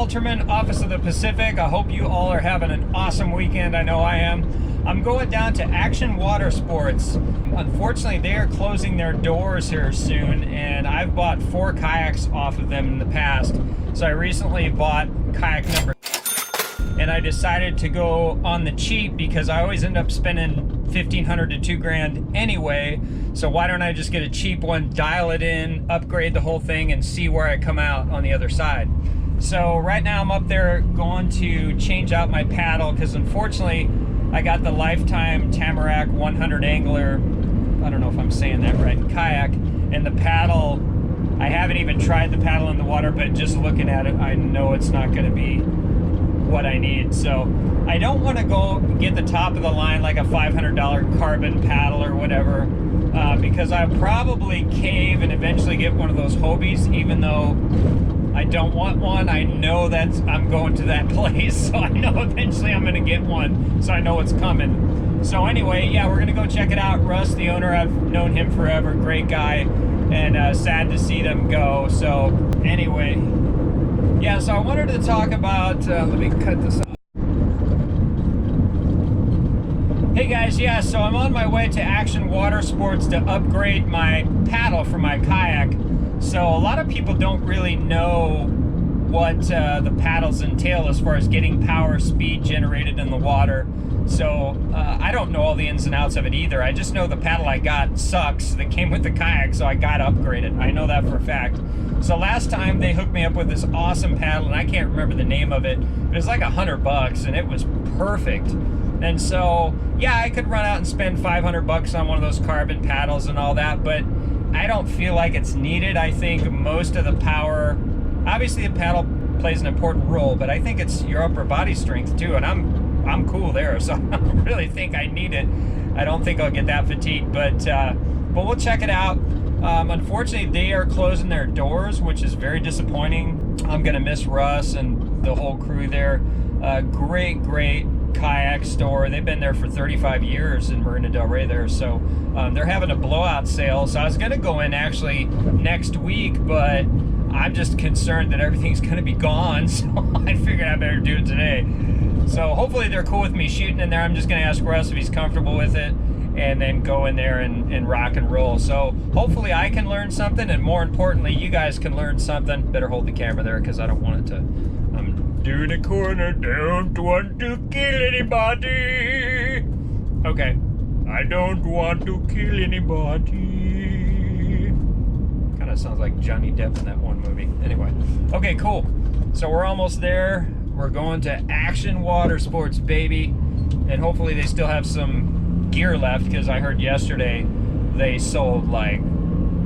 Ultraman, Office of the Pacific. I hope you all are having an awesome weekend. I know I am. I'm going down to Action Water Sports. Unfortunately, they are closing their doors here soon, and I've bought 4 kayaks off of them in the past. So I recently bought kayak number, and I decided to go on the cheap because I always end up spending $1,500 to $2,000 anyway. So why don't I just get a cheap one, dial it in, upgrade the whole thing, and see where I come out on the other side. So right now I'm up there going to change out my paddle because unfortunately I got the Lifetime Tamarack 100 Angler, I don't know if I'm saying that right, kayak, and the paddle, I haven't even tried the paddle in the water, but just looking at it, I know it's not going to be what I need. So I don't want to go get the top of the line like a $500 carbon paddle or whatever, because I'll probably cave and eventually get one of those Hobies, even though I don't want one. I know that I'm going to that place, so I know eventually I'm going to get one, so I know it's coming. So anyway, yeah, we're going to go check it out. Russ, the owner, I've known him forever, great guy, and sad to see them go. So anyway, yeah, so I wanted to talk about, let me cut this off. Hey guys, yeah, so I'm on my way to Action Water Sports to upgrade my paddle for my kayak. So a lot of people don't really know what the paddles entail as far as getting power, speed generated in the water. So I don't know all the ins and outs of it either. I just know the paddle I got sucks that came with the kayak, so I got to upgrade it. I know that for a fact. So last time they hooked me up with this awesome paddle, and I can't remember the name of it, but it was like $100 and it was perfect. And so, yeah, I could run out and spend $500 on one of those carbon paddles and all that, but I don't feel like it's needed. I think most of the power, obviously the paddle plays an important role, but I think it's your upper body strength too, and I'm cool there, so I don't really think I need it. I don't think I'll get that fatigued, but we'll check it out. Unfortunately, they are closing their doors, which is very disappointing. I'm gonna miss Russ and the whole crew there. Great kayak store. They've been there for 35 years in Marina Del Rey there, so they're having a blowout sale. So I was gonna go in actually next week, but I'm just concerned that everything's gonna be gone, so I figured I better do it today. So hopefully they're cool with me shooting in there. I'm just gonna ask Russ if he's comfortable with it, and then go in there and rock and roll. So hopefully I can learn something, and more importantly, you guys can learn something. Better hold the camera there because I don't want it to, I'm doing a corner, don't want to kill anybody. Okay, I don't want to kill anybody. Kind of sounds like Johnny Depp in that one movie. Anyway, okay, cool. So we're almost there. We're going to Action Water Sports, baby. And hopefully they still have some gear left, because I heard yesterday they sold like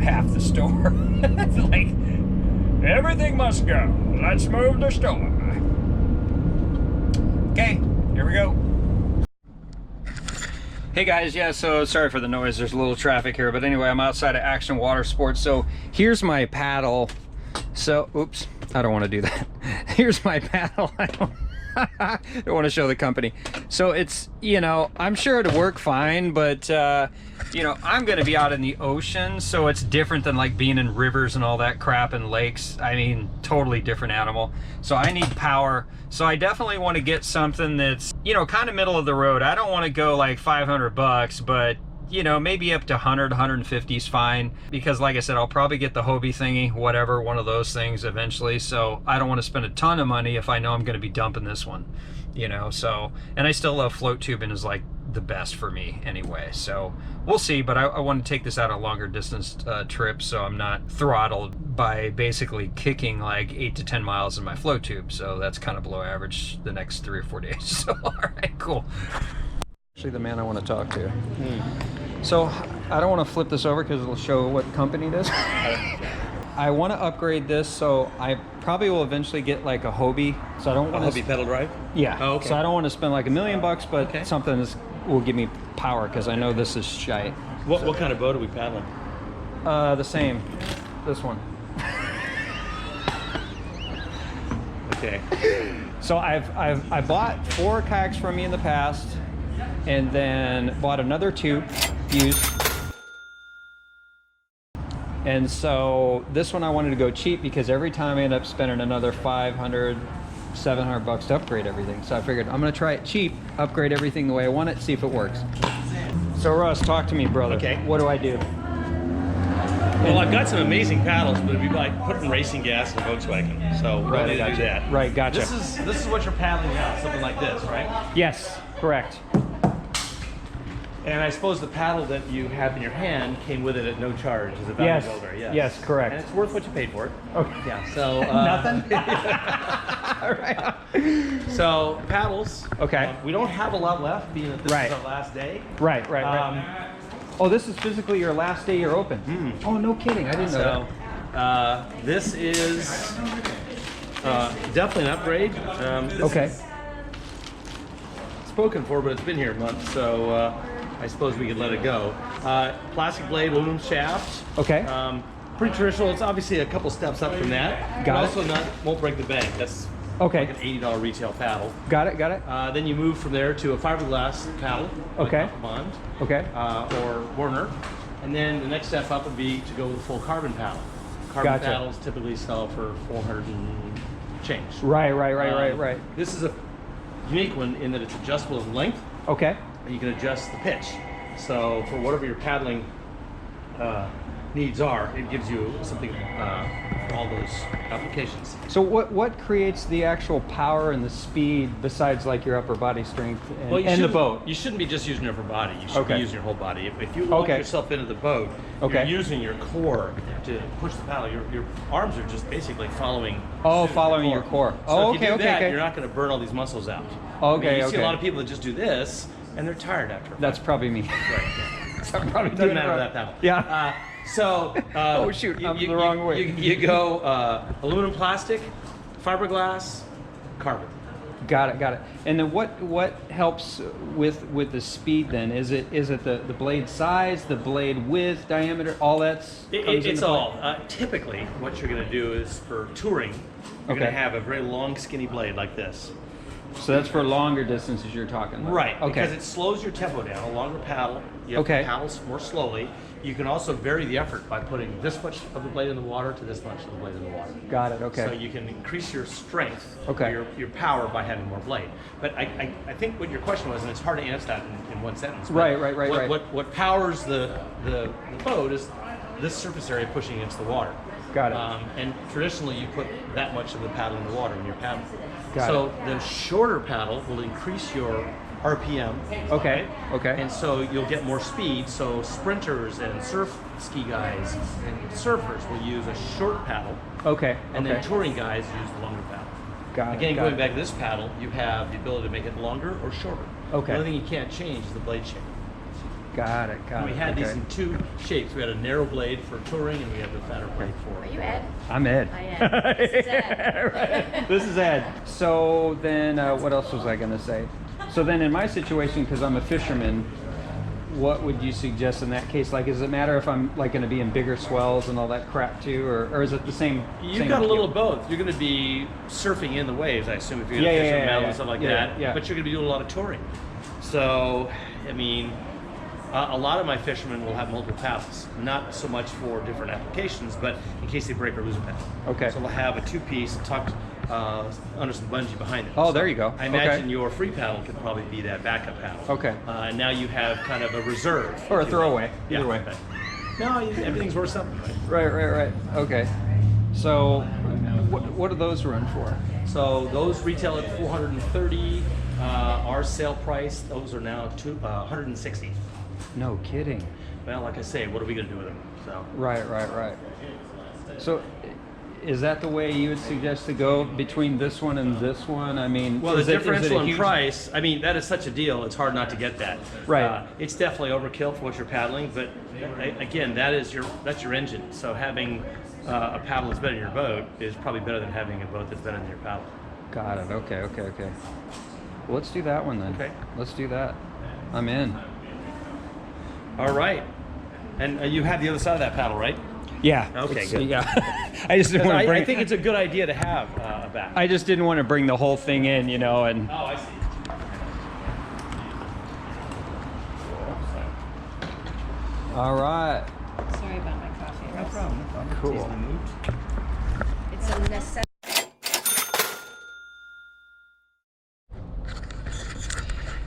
half the store. It's like, everything must go. Let's move the store. Okay, here we go. Hey guys, yeah, so sorry for the noise. There's a little traffic here, but anyway, I'm outside of Action Water Sports. So here's my paddle. So, oops, I don't want to do that. Here's my paddle. I don't want to show the company. So it's, you know, I'm sure it'll work fine, but you know, I'm going to be out in the ocean, so it's different than like being in rivers and all that crap and lakes. I mean, totally different animal. So I need power. So I definitely want to get something that's, you know, kind of middle of the road. I don't want to go like $500, but you know, maybe up to 100, 150 is fine, because like I said, I'll probably get the Hobie thingy, whatever, one of those things eventually. So I don't want to spend a ton of money if I know I'm going to be dumping this one, you know. So, and I still love float tubing, is like the best for me anyway. So we'll see, but I want to take this out on a longer distance trip, so I'm not throttled by basically kicking like 8 to 10 miles in my float tube. So that's kind of below average the next 3 or 4 days. So all right, cool. Actually the man I want to talk to. So I don't want to flip this over because it'll show what company it is. I want to upgrade this, so I probably will eventually get like a Hobie. So I don't want a Hobie pedal drive? Yeah. Oh, okay. So I don't want to spend like $1 million, but okay, something that will give me power, because I know this is shite. What kind of boat are we paddling? The same. This one. Okay. So I bought 4 kayaks from me in the past, and then bought another 2 used. And so this one I wanted to go cheap, because every time I end up spending another $500, $700 to upgrade everything. So I figured I'm gonna try it cheap, upgrade everything the way I want it, see if it works. So Russ, talk to me, brother. Okay. What do I do? Well, I've got some amazing paddles, but it'd be like putting racing gas in a Volkswagen. So we don't need to do that. Right, gotcha. This is what you're paddling now, something like this, right? Yes, correct. And I suppose the paddle that you have in your hand came with it at no charge as a value builder. Yes. Yes, correct. And it's worth what you paid for it. Okay. Yeah. So Nothing. All right. So paddles. Okay. We don't have a lot left, being that this Right. is our last day. Right. Oh, this is physically your last day you're open. Oh, no kidding. I didn't know that. This is definitely an upgrade. This Okay. is spoken for, but it's been here a month, so I suppose we could let it go. Plastic blade, aluminum shaft. Okay. Pretty traditional. It's obviously a couple steps up from that. Got but it. also won't break the bank. That's Okay. like an $80 retail paddle. Got it. Then you move from there to a fiberglass paddle. Okay. Bond. Okay. Or Warner. And then the next step up would be to go with a full carbon paddle. Carbon Gotcha. paddles typically sell for 400 and change. Right. This is a unique one in that it's adjustable in length, Okay. and you can adjust the pitch. So for whatever your paddling needs are, it gives you something for all those applications. So what creates the actual power and the speed besides like your upper body strength and, Well, you and the shouldn't- boat? You shouldn't be just using your upper body. You should Okay. be using your whole body. If you lock Okay. yourself into the boat, Okay. you're using your core to push the paddle. Your arms are just basically following. Oh, suit of following your core. So Oh, if you okay, do that, okay. you're not going to burn all these muscles out. Okay, You see a okay. lot of people that just do this, and they're tired after. a That's probably me. Right. I'm probably Doesn't doing it matter wrong. that paddle. Yeah. Oh, shoot, I'm the wrong way. You go aluminum, plastic, fiberglass, carbon. Got it. And then what helps with the speed then? Is it the blade size, the blade width, diameter, all that's comes It's into all. play? Typically, what you're going to do is for touring, you're Okay. going to have a very long, skinny blade like this. So that's for longer distances you're talking about. Right. Okay. Because it slows your tempo down. A longer paddle, you have Okay. to paddle more slowly. You can also vary the effort by putting this much of the blade in the water to this much of the blade in the water. Got it. Okay. So you can increase your strength, Okay. your power by having more blade. But I think what your question was, and it's hard to answer that in one sentence. but Right. What powers the boat is this surface area pushing against the water. Got it. And traditionally, you put that much of the paddle in the water when you're paddling. Got So the shorter paddle will increase your RPM. Okay. right? Okay. And so you'll get more speed. So sprinters and surf ski guys and surfers will use a short paddle, Okay. and okay. then touring guys use the longer paddle. Got it. Again, got going it. back to this paddle, you have the ability to make it longer or shorter. Okay. The only thing you can't change is the blade shape. Got it. We had these in two shapes. We had a narrow blade for touring, and we had the fatter blade for. Are you Ed? I'm Ed. I am. This is Ed. Right. This is Ed. So then, what else was I going to say? So then, in my situation, because I'm a fisherman, what would you suggest in that case? Like, does it matter if I'm like going to be in bigger swells and all that crap too, or is it the same? You've same got a deal? little of both. You're going to be surfing in the waves, I assume, if you're Yeah, going to yeah, fish on yeah, mountains yeah. and stuff like Yeah, that. yeah. But you're going to be doing a lot of touring. So, I mean, a lot of my fishermen will have multiple paddles. Not so much for different applications, but in case they break or lose a paddle. Okay. So they'll have a two-piece tucked under some bungee behind it. Oh, So there you go. I imagine Okay. your free paddle could probably be that backup paddle. Okay. And now you have kind of a reserve. Or a if you will. throwaway. Yeah. Either way. Right. No, everything's worth something. Right? Right. Okay. So, what do those run for? So those retail at 430. Our sale price, those are now 160. No kidding. Well, like I say, what are we going to do with them? So Right. So, is that the way you would suggest to go between this one and this one? I mean, well, the is it a differential in huge- price, I mean, that is such a deal. It's hard not to get that. Right. It's definitely overkill for what you're paddling, but again, that's your engine. So having a paddle that's better than your boat is probably better than having a boat that's better than your paddle. Got it. Okay. Well, let's do that one then. Okay. Let's do that. I'm in. All right. And you have the other side of that paddle, right? Yeah. Okay, it's- good. Yeah. I just didn't want to bring. I think it's a good idea to have a back. I just didn't want to bring the whole thing in, and Oh, I see. all right. Sorry about my coffee. No problem. Cool. It's a necessity.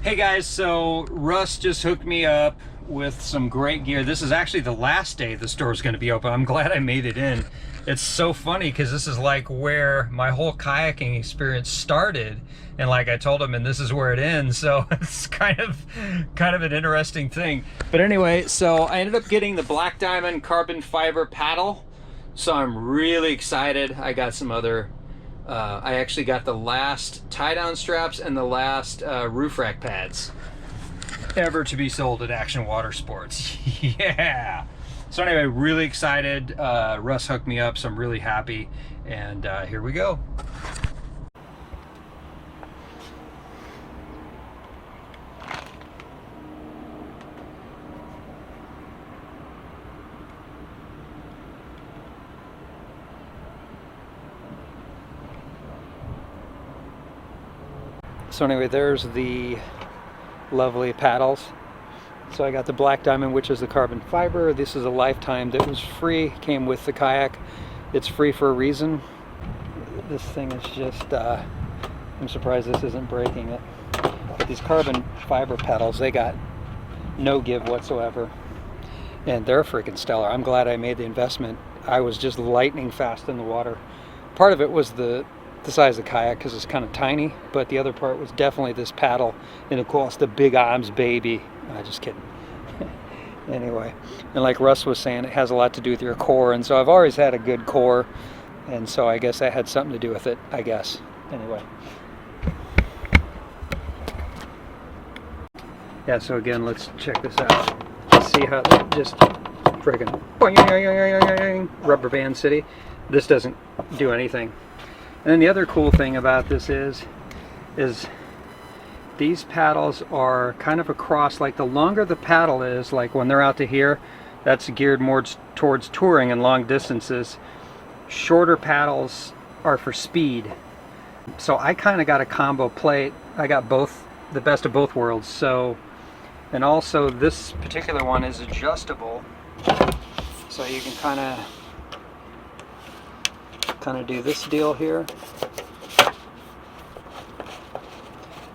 Hey guys, so Russ just hooked me up with some great gear. This is actually the last day the store is going to be open. I'm glad I made it in. It's so funny because this is like where my whole kayaking experience started, and like I told him, and this is where it ends. So it's kind of an interesting thing. But anyway, so I ended up getting the Black Diamond carbon fiber paddle. So I'm really excited. I got some other I actually got the last tie-down straps and the last roof rack pads ever to be sold at Action Water Sports. Yeah. So anyway, really excited. Russ hooked me up, so I'm really happy. And here we go. So anyway, there's the lovely paddles. So I got the Black Diamond, which is the carbon fiber. This is a lifetime that was free, came with the kayak. It's free for a reason. This thing is just, I'm surprised this isn't breaking it. But these carbon fiber paddles, they got no give whatsoever. And they're freaking stellar. I'm glad I made the investment. I was just lightning fast in the water. Part of it was the size of the kayak because it's kind of tiny, but the other part was definitely this paddle, and of course the big arms baby. Just kidding. Anyway, and like Russ was saying, it has a lot to do with your core, and so I've always had a good core, and so I guess that had something to do with it, I guess. Anyway, yeah, so again, let's check this out. Let's see how just friggin' rubber band city. This doesn't do anything. And then the other cool thing about this is these paddles are kind of across, like the longer the paddle is, like when they're out to here, that's geared more towards touring and long distances. Shorter paddles are for speed. So I kind of got a combo plate. I got both, the best of both worlds. So, and also this particular one is adjustable. So you can kind of do this deal here,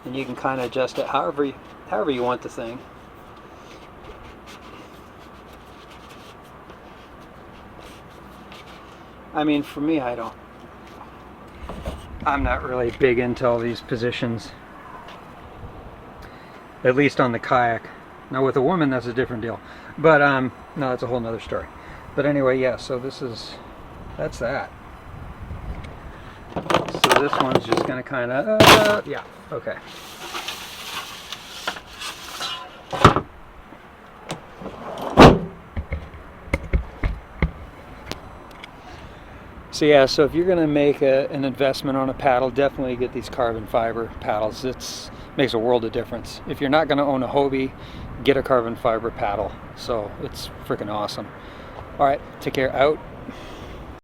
and you can kind of adjust it however you want the thing. I mean, for me, I'm not really big into all these positions, at least on the kayak. Now with a woman, that's a different deal, but no, that's a whole nother story. But anyway, yeah, so that's that. So this one's just going to kind of, yeah, okay. So yeah, so if you're going to make an investment on a paddle, definitely get these carbon fiber paddles. It makes a world of difference. If you're not going to own a Hobie, get a carbon fiber paddle. So it's freaking awesome. All right, take care, out.